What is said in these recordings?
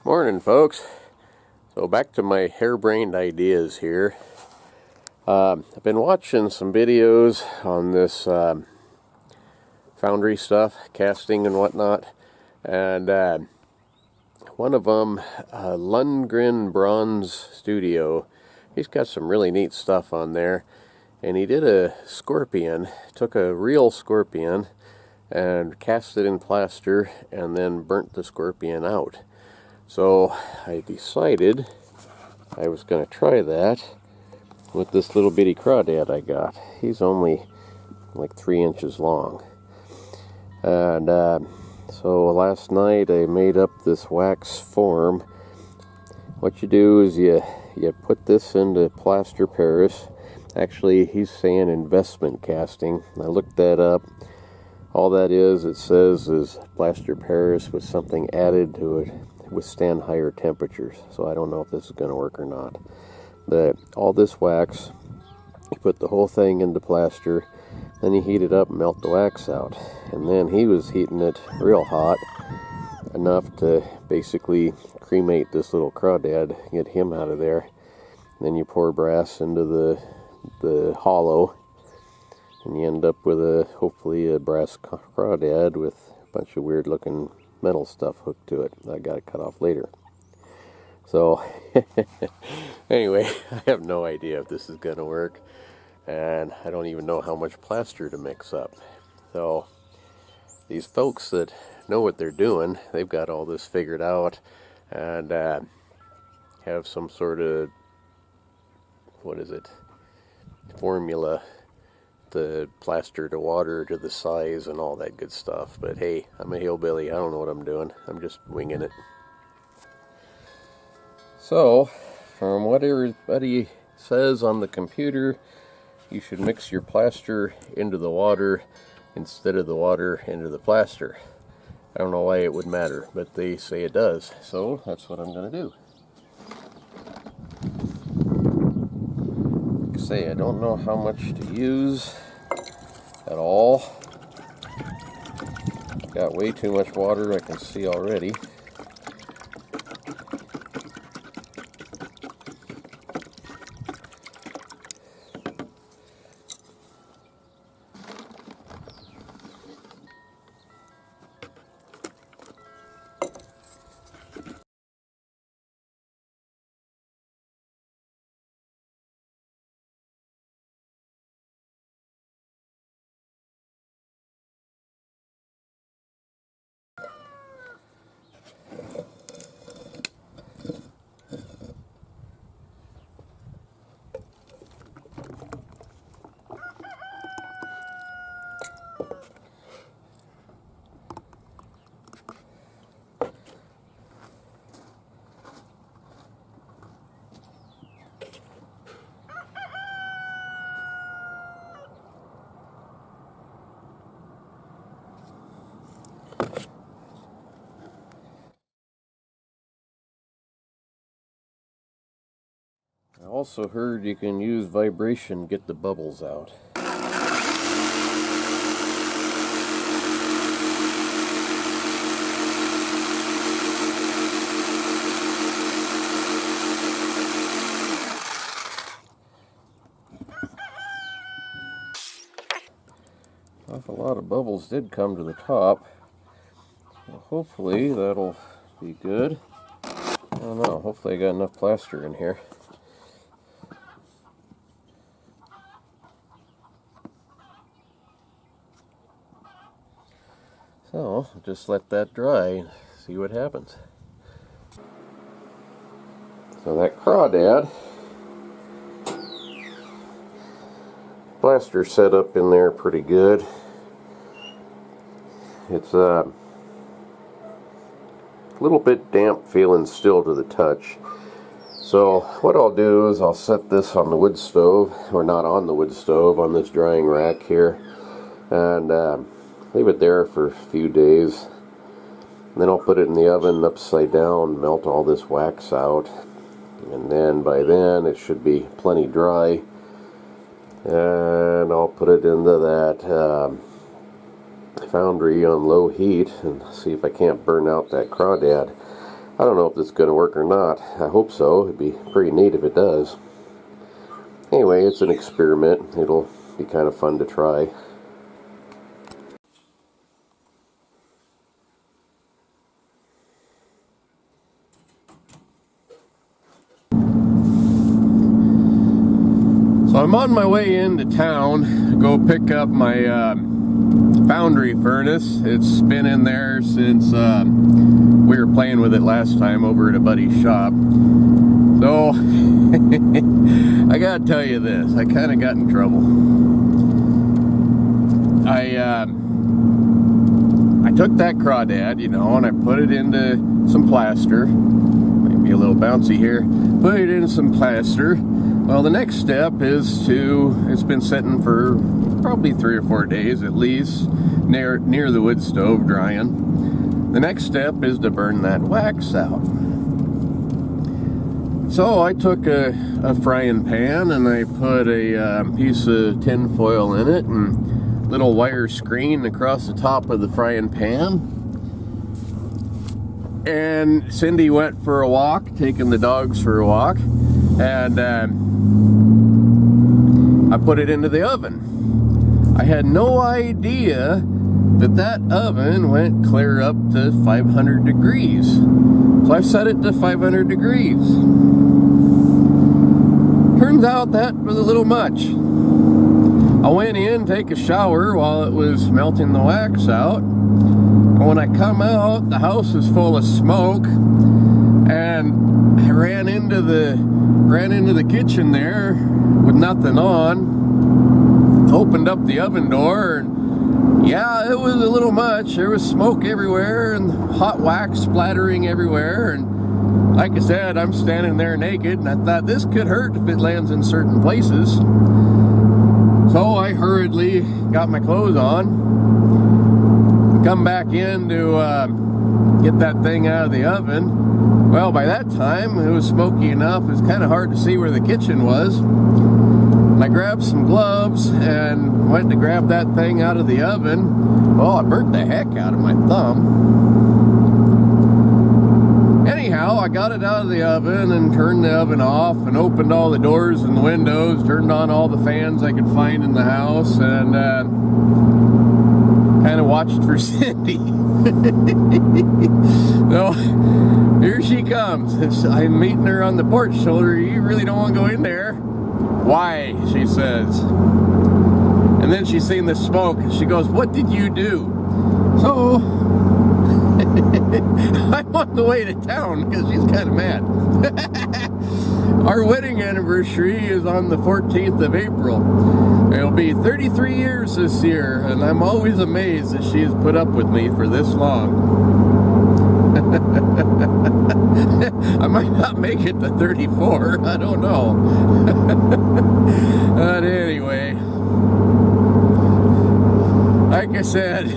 Morning, folks. So back to my harebrained ideas here. I've been watching some videos on this foundry stuff, casting and whatnot, and one of them, Lundgren Bronze Studio, he's got some really neat stuff on there, and he did a scorpion, took a real scorpion and cast it in plaster and then burnt the scorpion out. So I decided I was going to try that with this little bitty crawdad I got. He's only like 3 inches long. And so last night I made up this wax form. What you do is you put this into plaster Paris. Actually, he's saying investment casting. I looked that up. All that is, it says, is plaster Paris with something added to it withstand higher temperatures. So I don't know if this is going to work or not. All this wax, you put the whole thing into plaster, then you heat it up and melt the wax out. And then he was heating it real hot, enough to basically cremate this little crawdad, get him out of there. And then you pour brass into the hollow, and you end up with hopefully a brass crawdad with a bunch of weird looking metal stuff hooked to it. I got it cut off later. So anyway, I have no idea if this is going to work, and I don't even know how much plaster to mix up. So these folks that know what they're doing, they've got all this figured out, and have some sort of, formula, the plaster to water to the size and all that good stuff. But hey, I'm a hillbilly. I don't know what I'm doing. I'm just winging it. So, from what everybody says on the computer, you should mix your plaster into the water instead of the water into the plaster. I don't know why it would matter, but they say it does. So that's what I'm going to do. Like I say, I don't know how much to use at all. Got way too much water, I can see already. I also heard you can use vibration to get the bubbles out. A lot of bubbles did come to the top. Well, hopefully that'll be good. I don't know, hopefully I got enough plaster in here. So, just let that dry and see what happens. So that crawdad, plaster set up in there pretty good. It's a little bit damp feeling still to the touch. So what I'll do is I'll set this on the wood stove, or not on the wood stove, on this drying rack here, and leave it there for a few days. And then I'll put it in the oven upside down, melt all this wax out, and then by then it should be plenty dry. And I'll put it into that foundry on low heat and see if I can't burn out that crawdad. I don't know if this is going to work or not. I hope so. It'd be pretty neat if it does. Anyway, it's an experiment. It'll be kind of fun to try. So I'm on my way into town to go pick up my foundry furnace. It's been in there since we were playing with it last time over at a buddy's shop. So I gotta tell you this, I kind of got in trouble. I took that Crawdad, you know, and I put it into some plaster. Maybe a little bouncy here. Put it in some plaster. Well, the next step is it's been sitting for probably 3 or 4 days at least, near the wood stove drying. The next step is to burn that wax out. So I took a frying pan and I put a piece of tin foil in it and little wire screen across the top of the frying pan. And Cindy went for a walk, taking the dogs for a walk, and I put it into the oven. I had no idea that oven went clear up to 500 degrees. So I set it to 500 degrees. Turns out that was a little much. I went in, take a shower while it was melting the wax out. And when I come out, the house is full of smoke, and I ran into the kitchen there with nothing on. Opened up the oven door, and yeah, it was a little much. There was smoke everywhere and hot wax splattering everywhere, and like I said, I'm standing there naked, and I thought this could hurt if it lands in certain places. So I hurriedly got my clothes on, come back in to get that thing out of the oven. Well, by that time, it was smoky enough, it's kind of hard to see where the kitchen was. I grabbed some gloves and went to grab that thing out of the oven. Well, I burnt the heck out of my thumb. Anyhow, I got it out of the oven and turned the oven off and opened all the doors and the windows, turned on all the fans I could find in the house, and kind of watched for Cindy. So here she comes. I'm meeting her on the porch. Told her, you really don't want to go in there. Why? She says. And then she's seen the smoke and she goes, what did you do? So I'm on the way to town because she's kind of mad. Our wedding anniversary is on the 14th of April. It'll be 33 years this year, and I'm always amazed that she has put up with me for this long. I might not make it to 34, I don't know. But anyway, like I said,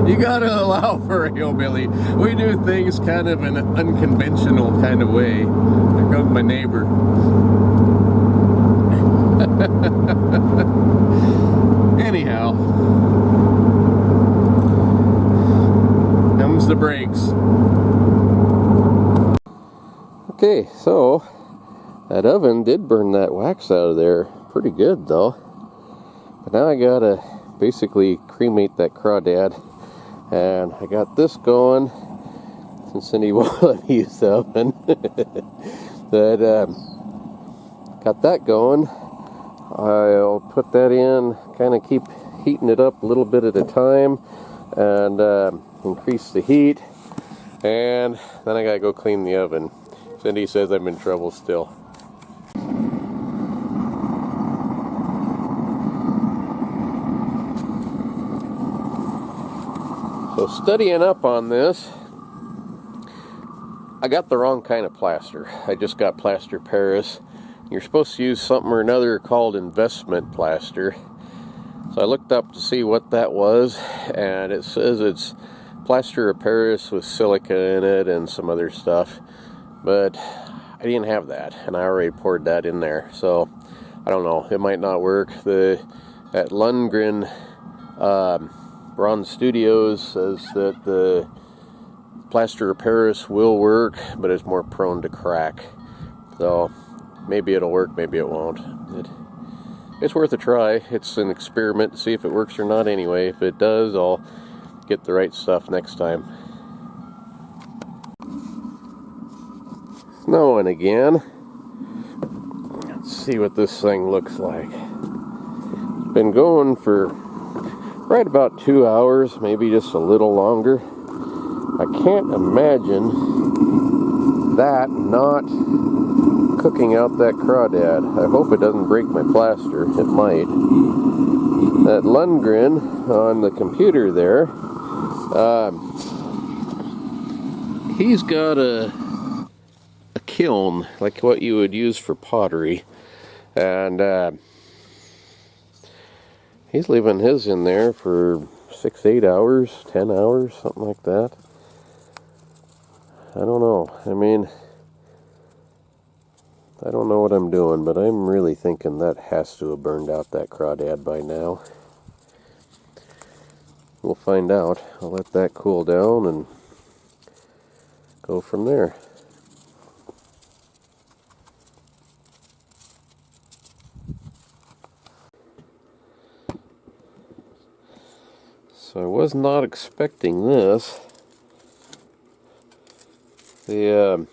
you gotta allow for a hillbilly. We do things kind of in an unconventional kind of way. There comes my neighbor. Anyhow, comes the brakes. Okay, so that oven did burn that wax out of there pretty good though. But now I gotta basically cremate that Crawdad, and I got this going since Cindy won't let me use the oven. But got that going. I'll put that in, kind of keep heating it up a little bit at a time, and increase the heat, and then I gotta go clean the oven. Cindy says I'm in trouble still. So studying up on this, I got the wrong kind of plaster. I just got plaster Paris. You're supposed to use something or another called investment plaster. So I looked up to see what that was, and it says it's plaster of Paris with silica in it and some other stuff. But I didn't have that, and I already poured that in there. So I don't know, it might not work. At Lundgren Bronze Studios says that the plaster of Paris will work, but it's more prone to crack. So maybe it'll work, maybe it won't. It's worth a try. It's an experiment to see if it works or not anyway. If it does, I'll get the right stuff next time. Snowing again. Let's see what this thing looks like. It's been going for right about 2 hours, maybe just a little longer. I can't imagine that not cooking out that crawdad. I hope it doesn't break my plaster. It might. That Lundgren on the computer there, he's got a kiln like what you would use for pottery, and he's leaving his in there for 6 to 8 hours, 10 hours, something like that. I don't know. I mean, I don't know what I'm doing, but I'm really thinking that has to have burned out that crawdad by now. We'll find out. I'll let that cool down and go from there. So I was not expecting this. The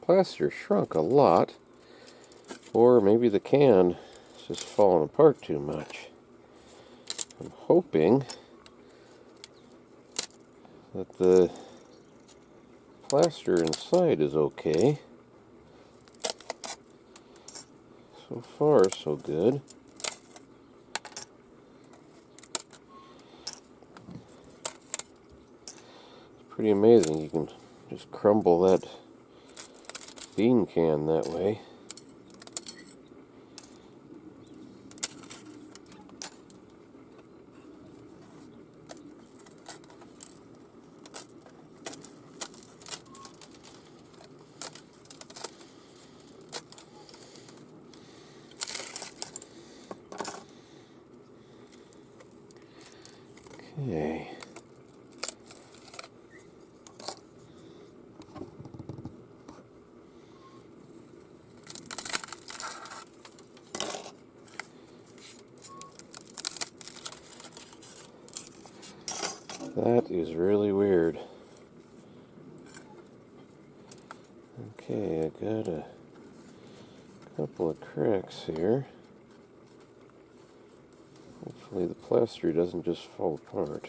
plaster shrunk a lot, or maybe the can is just falling apart too much. I'm hoping that the plaster inside is okay. So far, so good. It's pretty amazing. You can just crumble that bean can that way. Okay. That is really weird. Okay, I got a couple of cracks here. Hopefully the plaster doesn't just fall apart.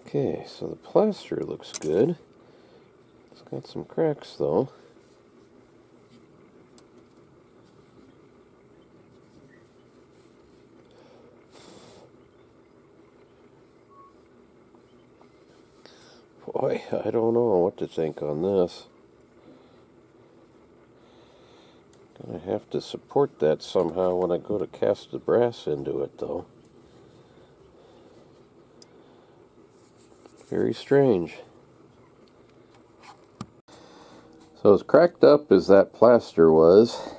Okay, so the plaster looks good. It's got some cracks though. Boy, I don't know what to think on this. Gonna have to support that somehow when I go to cast the brass into it though. Very strange. So as cracked up as that plaster was,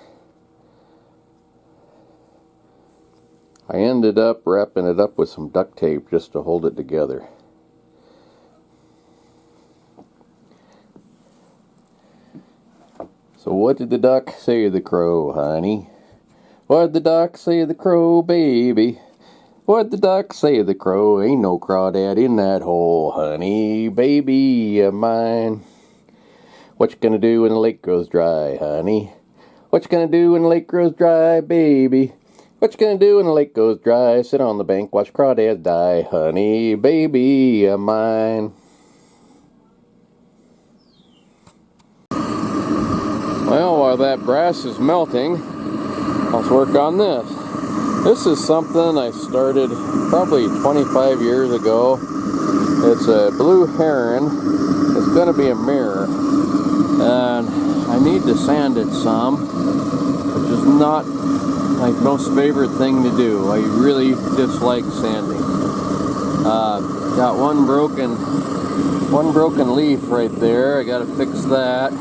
I ended up wrapping it up with some duct tape just to hold it together. So what did the duck say to the crow, honey? What did the duck say to the crow, baby? What did the duck say to the crow? Ain't no crawdad in that hole, honey, baby of mine. What you gonna do when the lake grows dry, honey? What you gonna do when the lake grows dry, baby? What you gonna do when the lake goes dry? Sit on the bank, watch crawdads die, honey, baby of mine. Well, while that brass is melting, let's work on this. This is something I started probably 25 years ago. It's a blue heron. It's going to be a mirror. And I need to sand it some, which is not my most favorite thing to do. I really dislike sanding. Got one broken One broken leaf right there. I gotta fix that.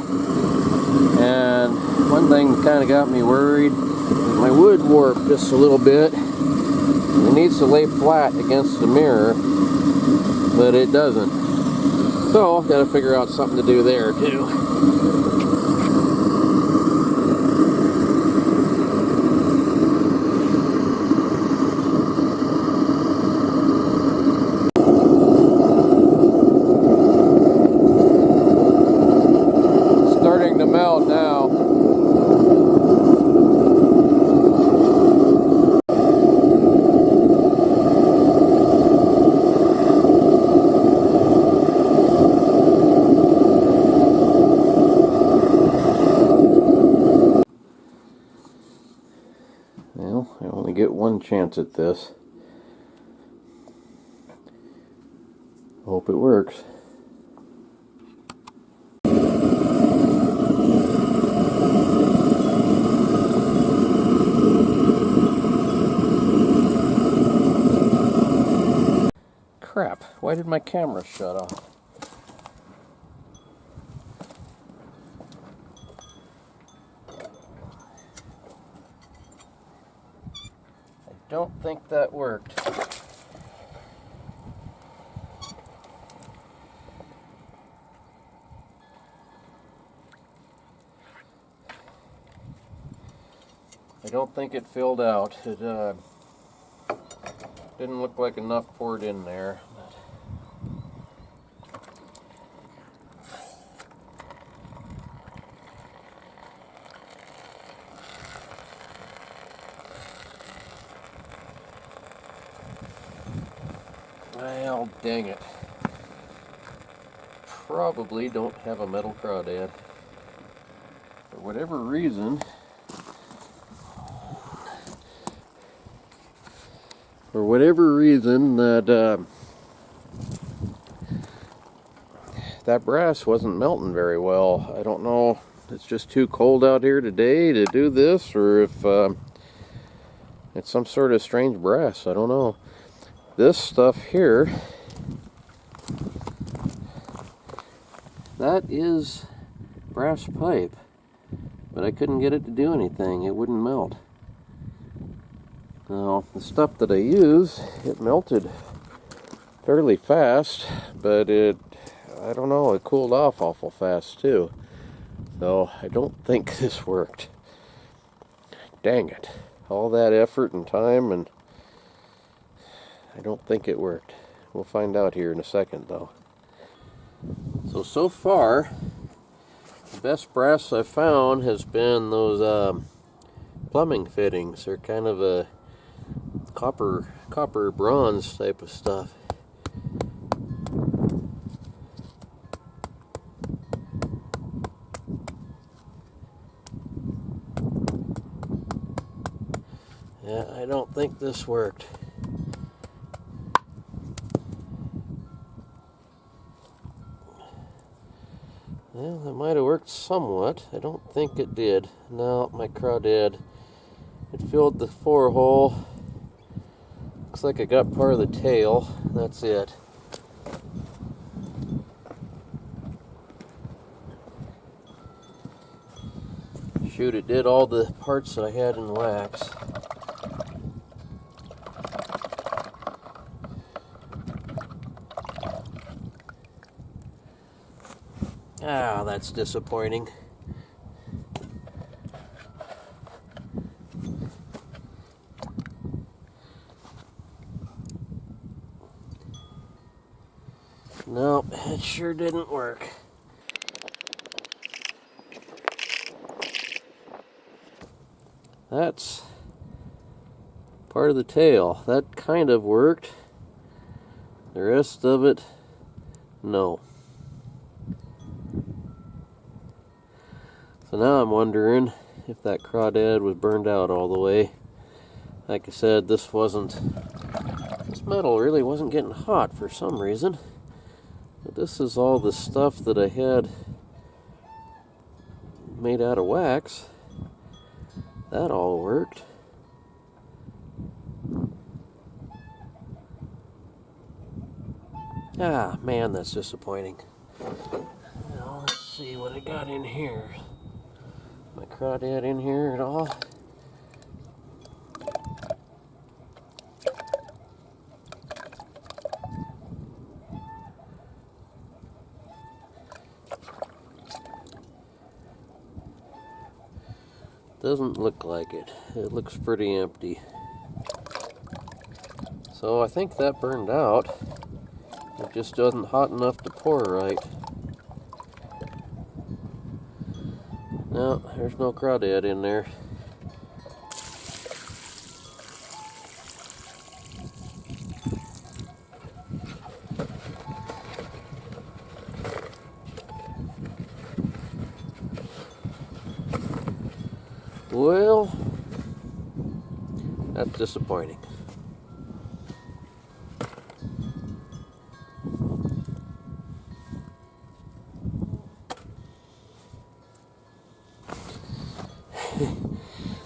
And one thing kind of got me worried is my wood warped just a little bit. It needs to lay flat against the mirror, but it doesn't. So, gotta figure out something to do there too. Starting to melt now. Well, I only get one chance at this. Hope it works. Crap, why did my camera shut off? I don't think that worked. I don't think it filled out. It didn't look like enough poured in there. Well, dang it. Probably don't have a metal crawdad. For whatever reason, that brass wasn't melting very well. I don't know, it's just too cold out here today to do this, or if it's some sort of strange brass. I don't know. This stuff here, that is brass pipe, but I couldn't get it to do anything. It wouldn't melt. Now, the stuff that I use, it melted fairly fast, but I don't know, it cooled off awful fast too. So I don't think this worked. Dang it. All that effort and time, and I don't think it worked. We'll find out here in a second though. So far, the best brass I've found has been those plumbing fittings. They're kind of a copper bronze type of stuff. Yeah, I don't think this worked. Well, it might have worked somewhat. I don't think it did. No, my crawdad, it filled the 4-hole. Looks like I got part of the tail. That's it. Shoot, it did all the parts that I had in wax. Ah, that's disappointing. Nope, it sure didn't work. That's part of the tail. That kind of worked. The rest of it, no. So now I'm wondering if that crawdad was burned out all the way. Like I said, this metal really wasn't getting hot for some reason. But this is all the stuff that I had made out of wax. That all worked. Ah, man, that's disappointing. Now, let's see what I got in here. My crawdad in here at all? Doesn't look like it. It looks pretty empty. So I think that burned out. It just wasn't hot enough to pour right. No, there's no crawdad in there. Well, that's disappointing.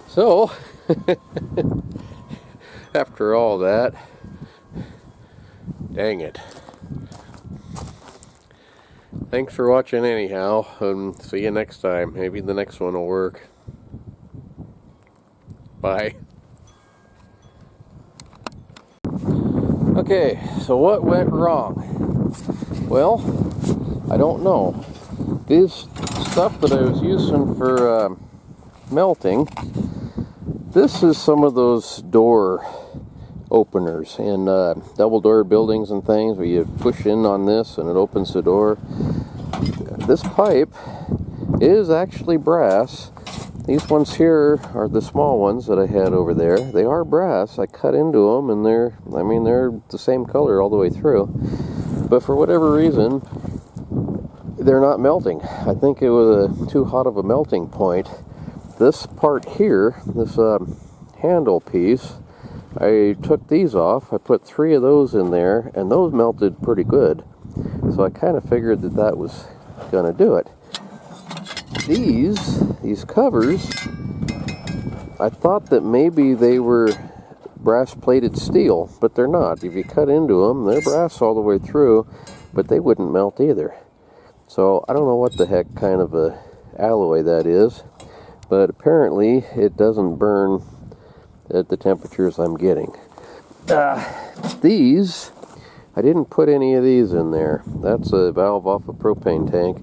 So, after all that, dang it. Thanks for watching anyhow, and see you next time. Maybe the next one will work. Bye. Okay, so what went wrong? Well, I don't know. This stuff that I was using for melting, this is some of those door openers in double door buildings and things where you push in on this and it opens the door. This pipe is actually brass. These ones here are the small ones that I had over there. They are brass. I cut into them and they're the same color all the way through. But for whatever reason, they're not melting. I think it was too hot of a melting point. This part here, this handle piece, I took these off. I put 3 of those in there and those melted pretty good. So I kind of figured that that was going to do it. These covers, I thought that maybe they were brass plated steel, but they're not. If you cut into them, they're brass all the way through, but they wouldn't melt either. So I don't know what the heck kind of a alloy that is, but apparently it doesn't burn at the temperatures I'm getting. These, I didn't put any of these in there. That's a valve off a propane tank.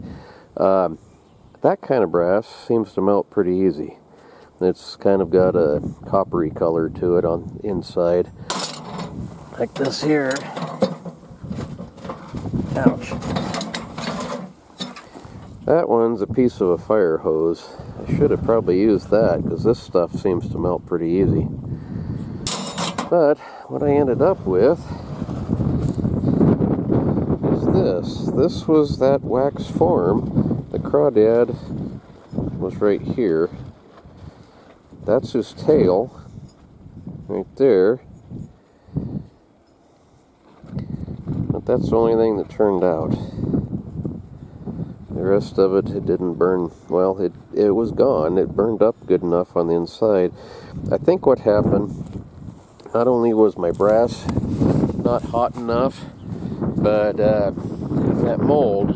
That kind of brass seems to melt pretty easy. It's kind of got a coppery color to it on the inside. Like this here. Ouch. That one's a piece of a fire hose. I should have probably used that because this stuff seems to melt pretty easy. But what I ended up with is this. This was that wax form. The crawdad was right here. That's his tail, right there. But that's the only thing that turned out. The rest of it, it didn't burn. Well, it was gone. It burned up good enough on the inside. I think what happened, not only was my brass not hot enough, but that mold,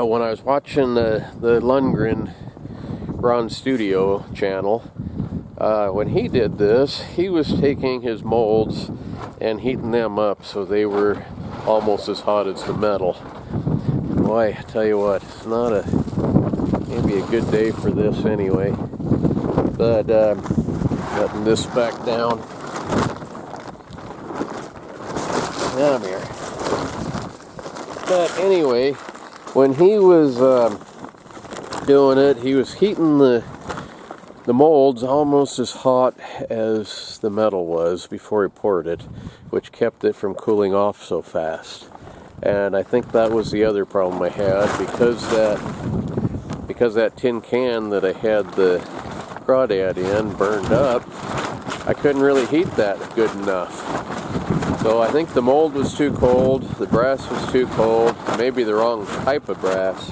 when I was watching the Lundgren Bronze Studio channel, when he did this, he was taking his molds and heating them up so they were almost as hot as the metal. Boy, I tell you what, it's not maybe a good day for this anyway. But letting this back down. Come here. But anyway, when he was doing it, he was heating the molds almost as hot as the metal was before he poured it, which kept it from cooling off so fast. And I think that was the other problem I had, because that tin can that I had the crawdad in burned up. I couldn't really heat that good enough. So I think the mold was too cold, the brass was too cold, maybe the wrong type of brass.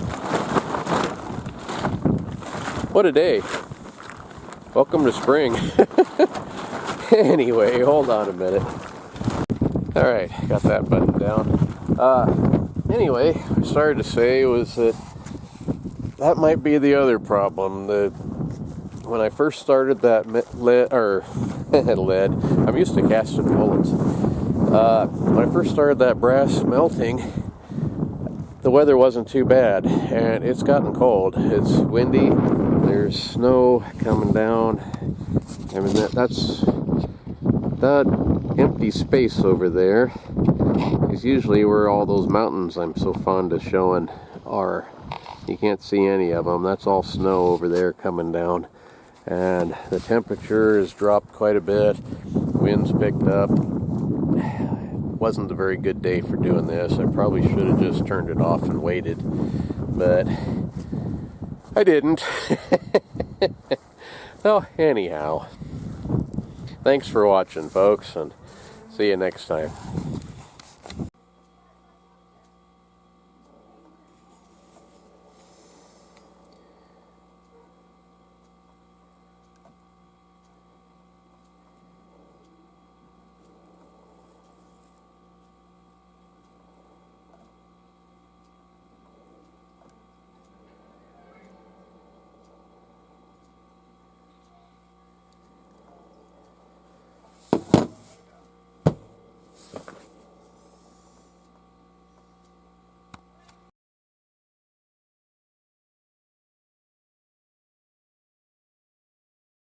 What a day. Welcome to spring. Anyway, hold on a minute. Alright, got that button down. Anyway, I started to say was that might be the other problem. When I first started that lead, I'm used to casting bullets. When I first started that brass melting, the weather wasn't too bad, and it's gotten cold. It's windy. There's snow coming down. I mean, that empty space over there is usually where all those mountains I'm so fond of showing are. You can't see any of them. That's all snow over there coming down. And the temperature has dropped quite a bit. Winds picked up. Wasn't a very good day for doing this. I probably should have just turned it off and waited, but I didn't. So anyhow, thanks for watching, folks, and see you next time.